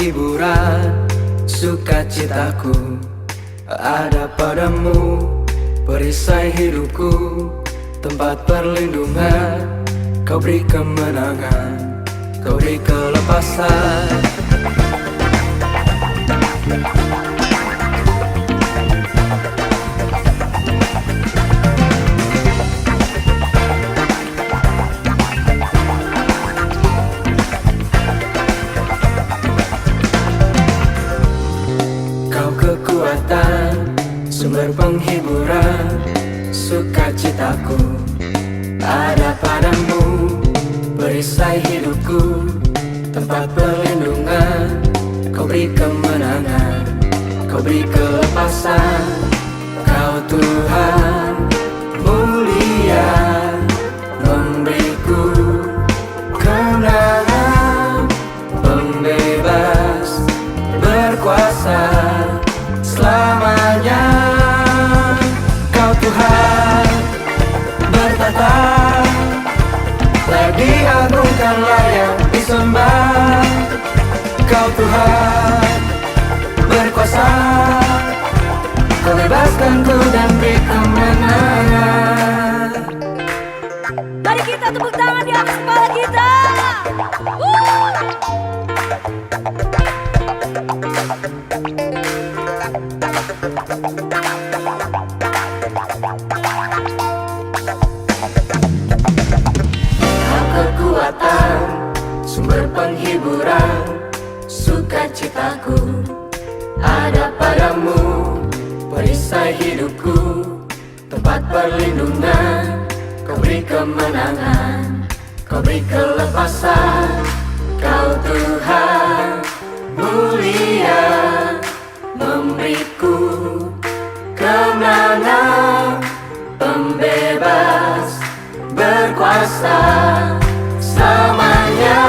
penghiburan, sukacitaku ada padamu. Perisai hidupku, tempat perlindungan. Kau beri kemenangan, kau beri kelepasan. Kau kekuatan, sumber penghiburan, sukacitaku ada padamu. Perisai hidupku, tempat perlindungan. Kau beri kemenangan, kau beri kelepasan. Kau Tuhan mulia, memberiku kemenangan. Pembebas, berkuasa selamanya. Kau Tuhan bertata, layak diagungkan, layak disembah. Kau Tuhan berkuasa, kau bebaskanku dan beri kemenangan. Mari kita tepuk tangan di atas kepala kita. Kau kekuatan, sumber penghiburan, sukacitaku ada padamu. Perisai hidupku, tempat perlindungan. Kau beri kemenangan, kau beri kelepasan. Kau Tuhan mulia, memberiku kemenangan. Pembebas, berkuasa selamanya.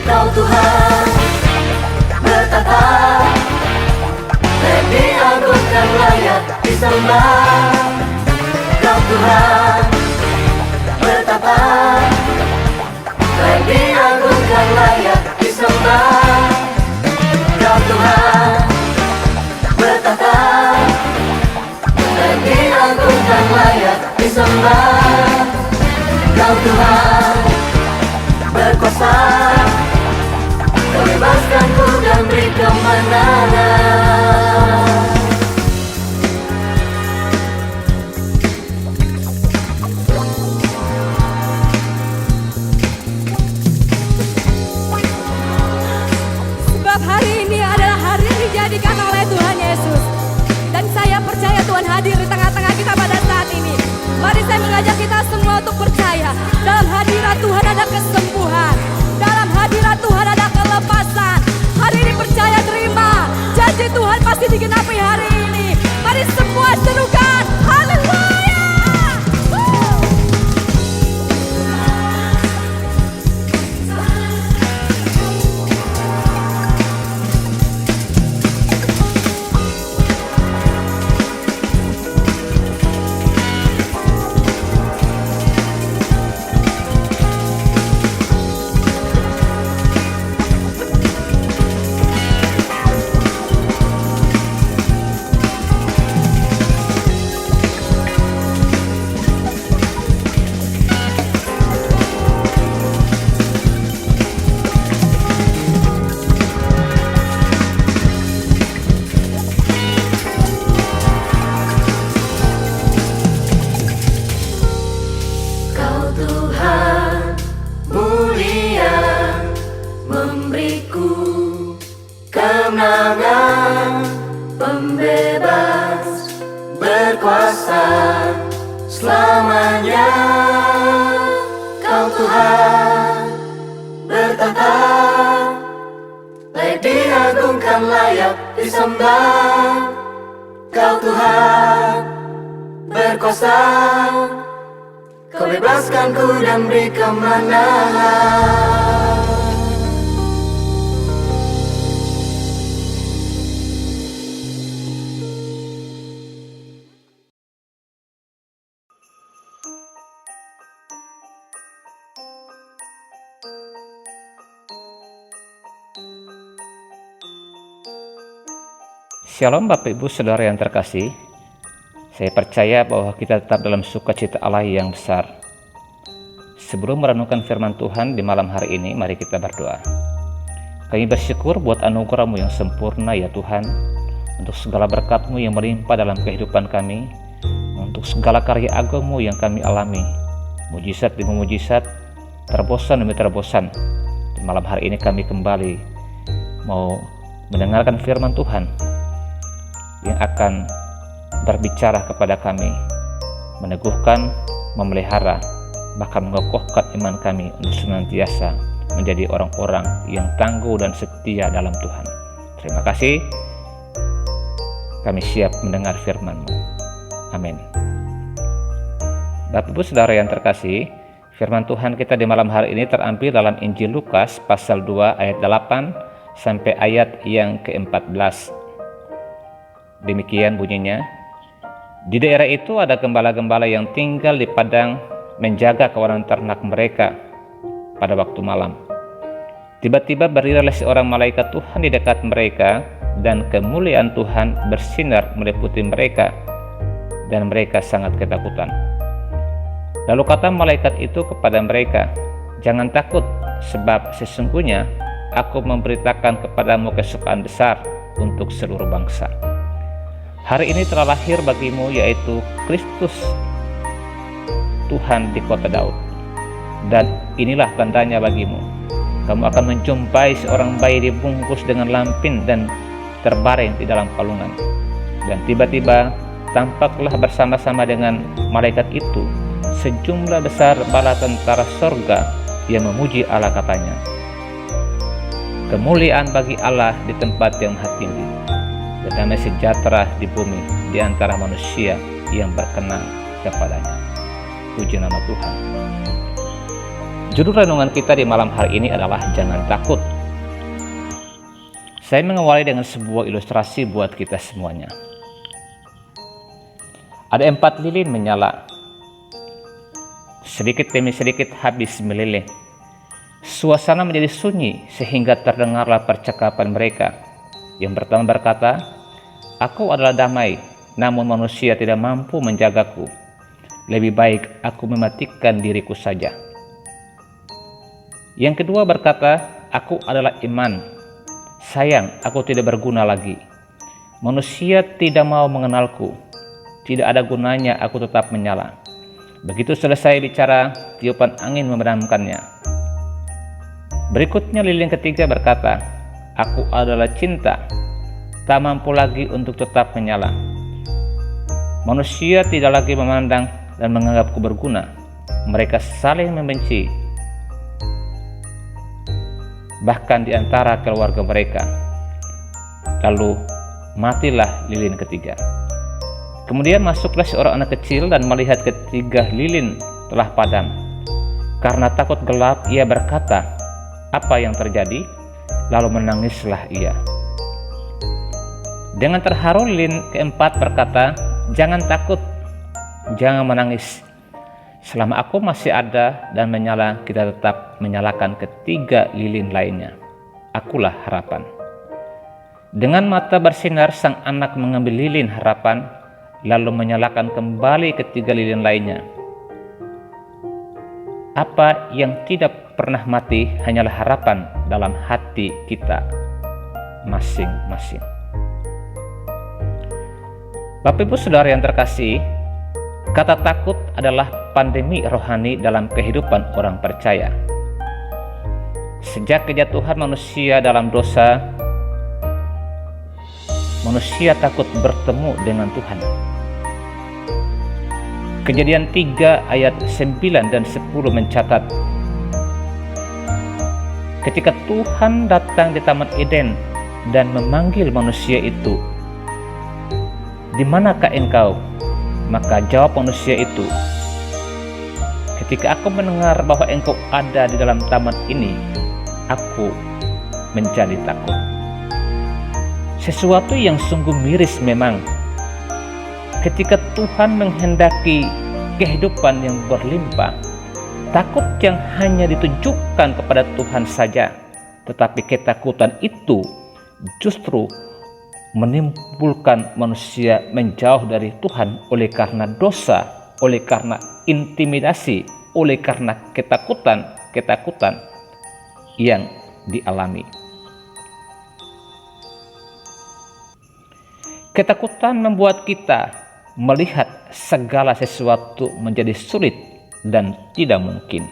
Kau Tuhan bertata, layak diagungkan, layak disembah. Kau Tuhan bertata, layak diagungkan, layak disembah. Kau Tuhan bertata, layak diagungkan, layak disembah. Kau Tuhan berkuasa, kau bebaskanku dan beri kemenangan. Sebab hari ini adalah hari yang dijadikan oleh Tuhan Yesus. Dan saya percaya Tuhan hadir di tengah-tengah kita pada saat ini. Mari saya mengajak kita semua untuk percaya. Dalam hadirat Tuhan ada kesembuhan, dalam hadirat Tuhan ada kelepasan. Hari ini percaya, terima janji Tuhan pasti digenapi hari ini. Mari semua serukan haleluya. kemenangan, pembebas, berkuasa selamanya. Kau Tuhan bertata, layak diagungkan, layak disembah. Kau Tuhan berkuasa, Kau bebaskanku dan beri kemenangan. Shalom Bapak Ibu Saudara yang terkasih. Saya percaya bahwa kita tetap dalam sukacita Allah yang besar. Sebelum merenungkan firman Tuhan di malam hari ini, mari kita berdoa. Kami bersyukur buat anugerah-Mu yang sempurna ya Tuhan, untuk segala berkat-Mu yang melimpah dalam kehidupan kami, untuk segala karya agung-Mu yang kami alami, mujizat demi mujizat, terobosan demi terobosan. Di malam hari ini kami kembali mau mendengarkan firman Tuhan yang akan berbicara kepada kami, meneguhkan, memelihara, bahkan mengokohkan iman kami untuk senantiasa menjadi orang-orang yang tangguh dan setia dalam Tuhan. Terima kasih. Kami siap mendengar firman-Mu. Amin. Bapak Ibu Saudara yang terkasih, firman Tuhan kita di malam hari ini terambil dalam Injil Lukas pasal 2 ayat 8 sampai ayat yang ke-14. Demikian bunyinya. Di daerah itu ada gembala-gembala yang tinggal di padang menjaga kawanan ternak mereka pada waktu malam. Tiba-tiba berdirilah seorang malaikat Tuhan di dekat mereka, dan kemuliaan Tuhan bersinar meliputi mereka, dan mereka sangat ketakutan. Lalu kata malaikat itu kepada mereka, "Jangan takut, sebab sesungguhnya aku memberitakan kepadamu kesukaan besar untuk seluruh bangsa. Hari ini telah lahir bagimu, yaitu Kristus Tuhan di kota Daud. Dan inilah tandanya bagimu. Kamu akan menjumpai seorang bayi dibungkus dengan lampin dan terbaring di dalam palungan. Dan tiba-tiba tampaklah bersama-sama dengan malaikat itu sejumlah besar bala tentara sorga yang memuji Allah, katanya, kemuliaan bagi Allah di tempat yang maha tinggi, dan damai sejahtera di bumi di antara manusia yang berkenan kepadanya." Puji nama Tuhan. Judul renungan kita di malam hari ini adalah jangan takut. Saya mengawali dengan sebuah ilustrasi buat kita semuanya. Ada 4 lilin menyala. Sedikit demi sedikit habis meleleh. Suasana menjadi sunyi sehingga terdengarlah percakapan mereka. Yang pertama berkata, "Aku adalah damai, namun manusia tidak mampu menjagaku. Lebih baik aku mematikan diriku saja." Yang kedua berkata, "Aku adalah iman. Sayang, aku tidak berguna lagi. Manusia tidak mau mengenalku. Tidak ada gunanya aku tetap menyala." Begitu selesai bicara, tiupan angin memadamkannya. Berikutnya lilin ketiga berkata, "Aku adalah cinta. Tak mampu lagi untuk tetap menyala. Manusia tidak lagi memandang dan menganggapku berguna. Mereka saling membenci, bahkan di antara keluarga mereka." Lalu matilah lilin ketiga. Kemudian masuklah seorang anak kecil dan melihat ketiga lilin telah padam. Karena takut gelap, ia berkata, "Apa yang terjadi?" Lalu menangislah ia. Dengan terharu lilin keempat berkata, "Jangan takut, jangan menangis. Selama aku masih ada dan menyala, kita tetap menyalakan ketiga lilin lainnya. Akulah harapan." Dengan mata bersinar, sang anak mengambil lilin harapan, lalu menyalakan kembali ketiga lilin lainnya. Apa yang tidak pernah mati hanyalah harapan dalam hati kita masing-masing. Bapak Ibu Saudara yang terkasih, kata takut adalah pandemi rohani dalam kehidupan orang percaya. Sejak kejatuhan manusia dalam dosa, manusia takut bertemu dengan Tuhan. Kejadian 3 ayat 9 dan 10 mencatat, ketika Tuhan datang di Taman Eden dan memanggil manusia itu, "Di manakah engkau?" Maka jawab manusia itu, "Ketika aku mendengar bahwa engkau ada di dalam taman ini, aku menjadi takut." Sesuatu yang sungguh miris memang. Ketika Tuhan menghendaki kehidupan yang berlimpah, takut yang hanya ditujukan kepada Tuhan saja, tetapi ketakutan itu justru menimbulkan manusia menjauh dari Tuhan oleh karena dosa, oleh karena intimidasi, oleh karena ketakutan yang dialami. Ketakutan membuat kita melihat segala sesuatu menjadi sulit dan tidak mungkin.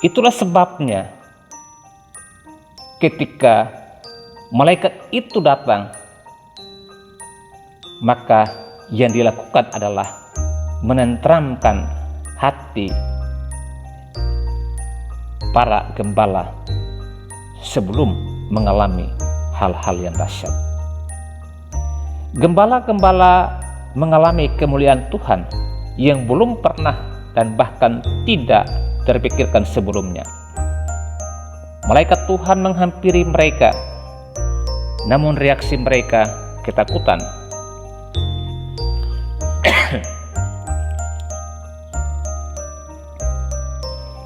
Itulah sebabnya ketika malaikat itu datang, maka yang dilakukan adalah menenteramkan hati para gembala sebelum mengalami hal-hal yang dahsyat. Gembala-gembala mengalami kemuliaan Tuhan yang belum pernah dan bahkan tidak terpikirkan sebelumnya. Malaikat Tuhan menghampiri mereka, namun reaksi mereka ketakutan.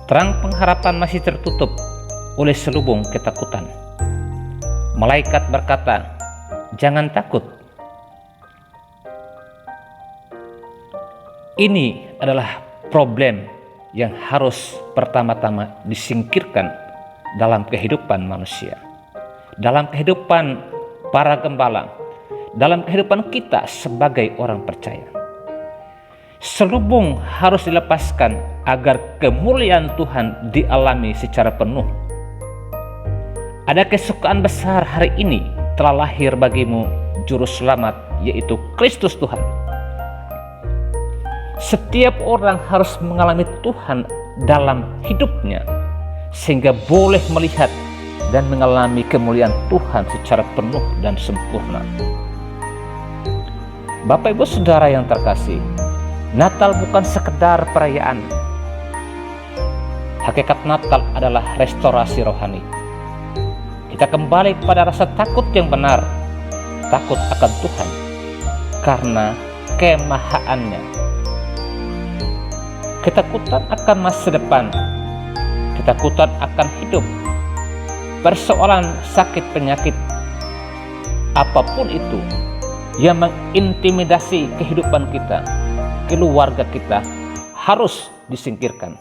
Terang pengharapan masih tertutup oleh selubung ketakutan. Malaikat berkata, "Jangan takut." Ini adalah problem yang harus pertama-tama disingkirkan dalam kehidupan manusia, dalam kehidupan para gembala, dalam kehidupan kita sebagai orang percaya. Selubung harus dilepaskan agar kemuliaan Tuhan dialami secara penuh. Ada kesukaan besar hari ini telah lahir bagimu juru selamat, yaitu Kristus Tuhan. Setiap orang harus mengalami Tuhan dalam hidupnya sehingga boleh melihat dan mengalami kemuliaan Tuhan secara penuh dan sempurna. Bapak Ibu Saudara yang terkasih, Natal bukan sekedar perayaan. Hakikat Natal adalah restorasi rohani. Kita kembali kepada rasa takut yang benar, takut akan Tuhan karena kemahaannya. Ketakutan akan masa depan, ketakutan akan hidup, persoalan sakit penyakit, apapun itu yang mengintimidasi kehidupan kita, keluarga kita harus disingkirkan.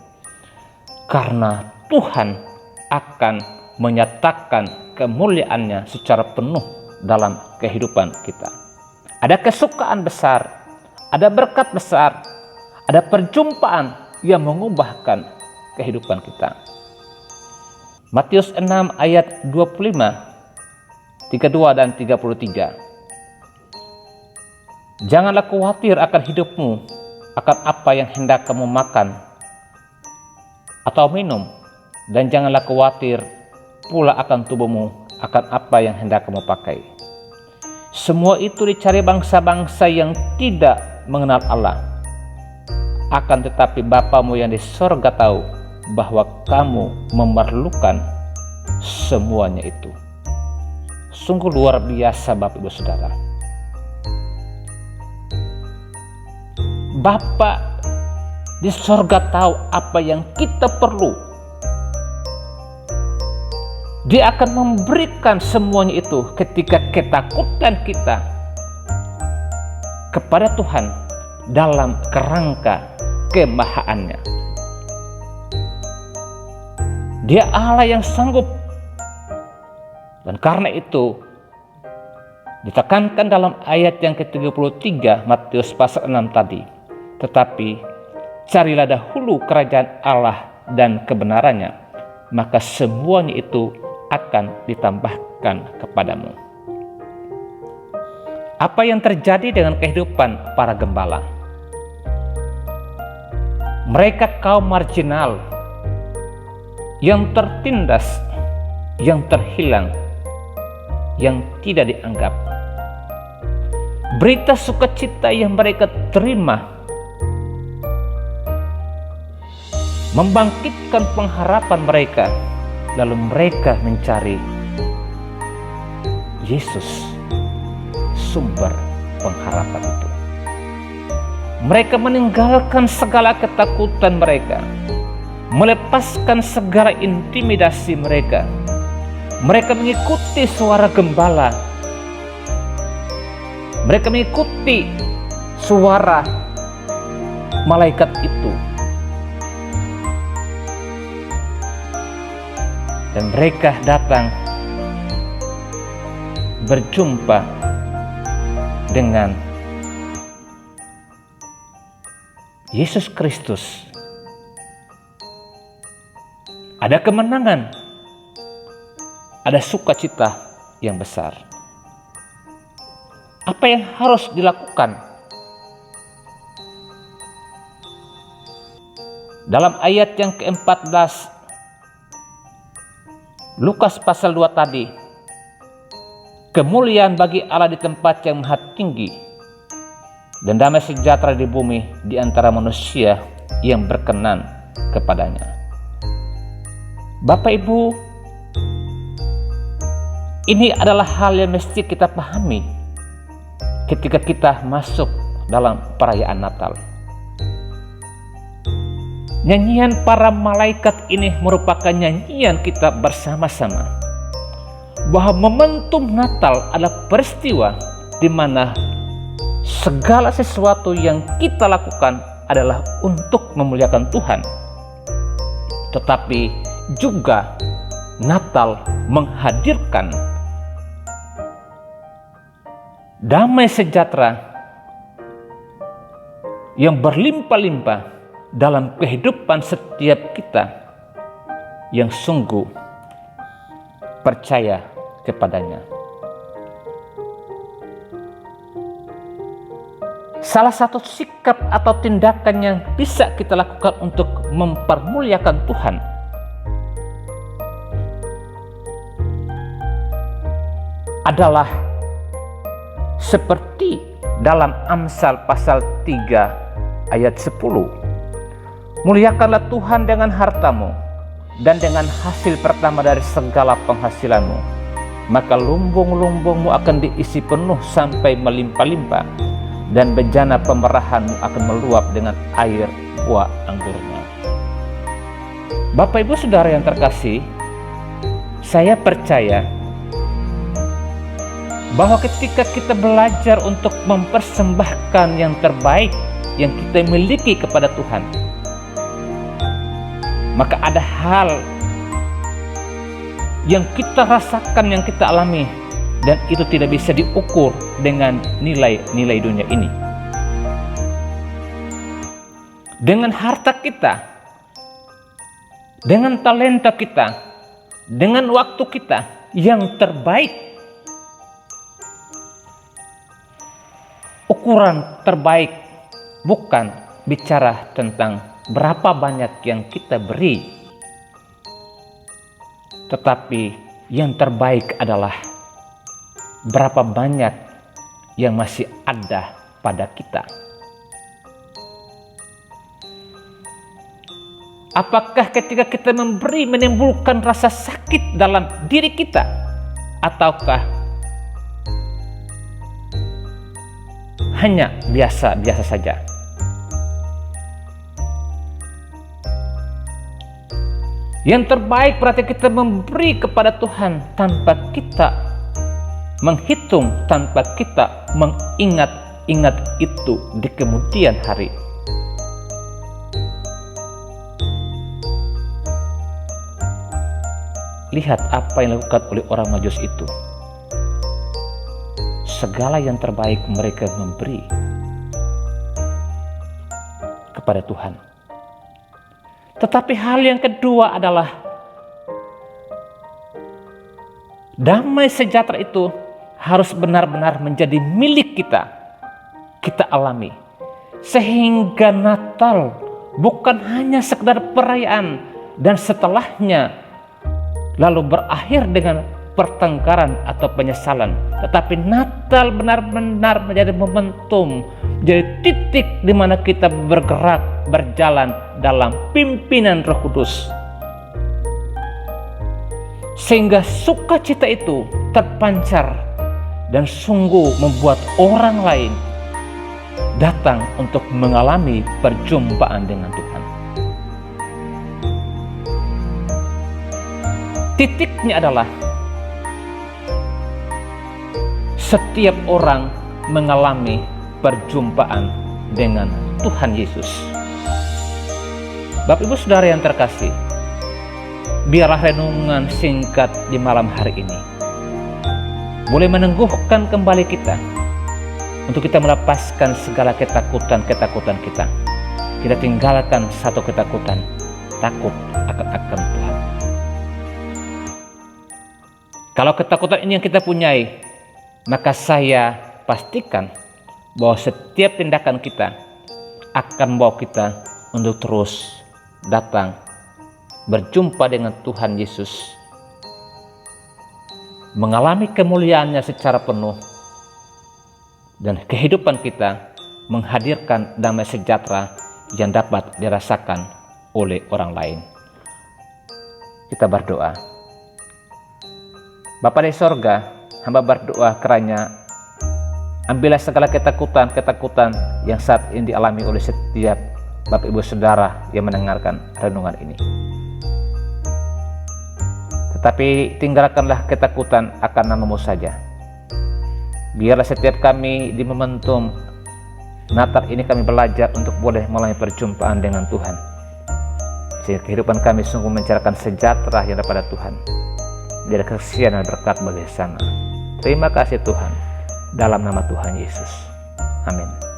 Karena Tuhan akan menyatakan kemuliaannya secara penuh dalam kehidupan kita. Ada kesukaan besar, ada berkat besar, ada perjumpaan yang mengubahkan kehidupan kita. Matius 6 ayat 25, 32 dan 33. Janganlah khawatir akan hidupmu, akan apa yang hendak kamu makan atau minum, dan janganlah khawatir pula akan tubuhmu, akan apa yang hendak kamu pakai. Semua itu dicari bangsa-bangsa yang tidak mengenal Allah. Akan tetapi Bapamu yang di sorga tahu bahwa kamu memerlukan semuanya itu. Sungguh luar biasa Bapak Ibu Saudara. Bapa di sorga tahu apa yang kita perlu. Dia akan memberikan semuanya itu ketika ketakutan kita kepada Tuhan dalam kerangka kemahaannya. Dia Allah yang sanggup, dan karena itu ditekankan dalam ayat yang ke-33 Matius pasal 6 tadi, tetapi carilah dahulu kerajaan Allah dan kebenarannya, maka semuanya itu akan ditambahkan kepadamu. Apa yang terjadi dengan kehidupan para gembala? Mereka kaum marginal yang tertindas, yang terhilang, yang tidak dianggap. Berita sukacita yang mereka terima membangkitkan pengharapan mereka, lalu mereka mencari Yesus, sumber pengharapan itu. Mereka meninggalkan segala ketakutan mereka, melepaskan segala intimidasi mereka, Mereka mengikuti suara gembala. Mereka mengikuti suara malaikat itu. Dan mereka datang berjumpa dengan Yesus Kristus. Ada kemenangan, ada sukacita yang besar. Apa yang harus dilakukan? Dalam ayat yang ke-14 Lukas pasal 2 tadi, kemuliaan bagi Allah di tempat yang maha tinggi, dan damai sejahtera di bumi di antara manusia yang berkenan kepadanya. Bapak Ibu, ini adalah hal yang mesti kita pahami ketika kita masuk dalam perayaan Natal. Nyanyian para malaikat ini merupakan nyanyian kita bersama-sama bahwa momentum Natal adalah peristiwa di mana segala sesuatu yang kita lakukan adalah untuk memuliakan Tuhan. Tetapi juga Natal menghadirkan damai sejahtera yang berlimpah-limpah dalam kehidupan setiap kita yang sungguh percaya kepadanya. Salah satu sikap atau tindakan yang bisa kita lakukan untuk mempermuliakan Tuhan adalah seperti dalam Amsal pasal 3 ayat 10. Muliakanlah Tuhan dengan hartamu dan dengan hasil pertama dari segala penghasilanmu, maka lumbung-lumbungmu akan diisi penuh sampai melimpah-limpah, dan bejana pemerahanmu akan meluap dengan air buah anggurnya. Bapak Ibu Saudara yang terkasih, saya percaya bahwa ketika kita belajar untuk mempersembahkan yang terbaik yang kita miliki kepada Tuhan, maka ada hal yang kita rasakan, yang kita alami, dan itu tidak bisa diukur dengan nilai-nilai dunia ini. Dengan harta kita, dengan talenta kita, dengan waktu kita yang terbaik, ukuran terbaik bukan bicara tentang berapa banyak yang kita beri, tetapi yang terbaik adalah berapa banyak yang masih ada pada kita. Apakah ketika kita memberi menimbulkan rasa sakit dalam diri kita, ataukah hanya biasa-biasa saja? Yang terbaik berarti kita memberi kepada Tuhan tanpa kita menghitung, tanpa kita mengingat-ingat itu di kemudian hari. Lihat apa yang dilakukan oleh orang Majus itu. Segala yang terbaik mereka memberi kepada Tuhan. Tetapi hal yang kedua adalah damai sejahtera itu harus benar-benar menjadi milik kita. Kita alami. Sehingga Natal bukan hanya sekedar perayaan dan setelahnya lalu berakhir dengan pertengkaran atau penyesalan. Tetapi Natal benar-benar menjadi momentum, menjadi titik di mana kita bergerak, berjalan dalam pimpinan Roh Kudus, sehingga sukacita itu terpancar dan sungguh membuat orang lain datang untuk mengalami perjumpaan dengan Tuhan. Titiknya adalah setiap orang mengalami perjumpaan dengan Tuhan Yesus. Bapak Ibu Saudara yang terkasih, biarlah renungan singkat di malam hari ini boleh meneguhkan kembali kita untuk kita melepaskan segala ketakutan-ketakutan kita. Kita tinggalkan satu ketakutan, takut akan Tuhan. Kalau ketakutan ini yang kita punyai, maka saya pastikan bahwa setiap tindakan kita akan membawa kita untuk terus datang berjumpa dengan Tuhan Yesus, mengalami kemuliaannya secara penuh, dan kehidupan kita menghadirkan damai sejahtera yang dapat dirasakan oleh orang lain. Kita berdoa. Bapa di sorga, hamba berdoa kiranya ambillah segala ketakutan yang saat ini dialami oleh setiap Bapak Ibu Saudara yang mendengarkan renungan ini. Tetapi tinggalkanlah ketakutan akan nama-Mu saja. Biarlah setiap kami di momentum Natal ini kami belajar untuk boleh mengalami perjumpaan dengan Tuhan, sehingga kehidupan kami sungguh mencerahkan sejahtera yang daripada Tuhan. Biar kesaksian dan berkat bagi sana. Terima kasih Tuhan, dalam nama Tuhan Yesus. Amin.